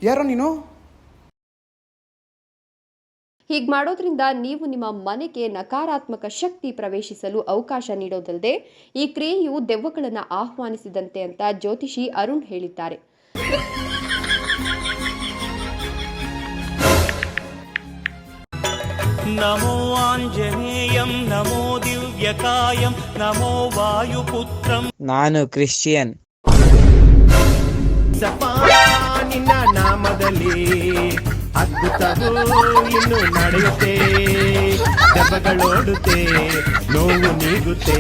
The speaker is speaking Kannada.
ಯಾರೋ ನೀನು? ಹೀಗೆ ಮಾಡೋದ್ರಿಂದ ನೀವು ನಿಮ್ಮ ಮನೆಗೆ ನಕಾರಾತ್ಮಕ ಶಕ್ತಿ ಪ್ರವೇಶಿಸಲು ಅವಕಾಶ ನೀಡೋದಲ್ಲದೆ ಈ ಕ್ರಿಯೆಯು ದೆವ್ವಗಳನ್ನು ಆಹ್ವಾನಿಸಿದಂತೆ ಅಂತ ಜ್ಯೋತಿಷಿ ಅರುಣ್ ಹೇಳಿದ್ದಾರೆ. ನಮೋ ಆಂಜನೇಯಂ ನಮೋ ದಿವ್ಯಕಾಯಂ ನಮೋ ವಾಯುಪುತ್ರಂ. ನಾನು ಕ್ರಿಶ್ಚಿಯನ್. ನಿನ್ನ ನಾಮದಲ್ಲಿ ಅದ್ಭುತವೂ ಇನ್ನು ನಡೆಯುತ್ತೆ, ದೆವ್ವಗಳೋಡುತ್ತೆ, ನೋವು ನೀಗುತ್ತೆ.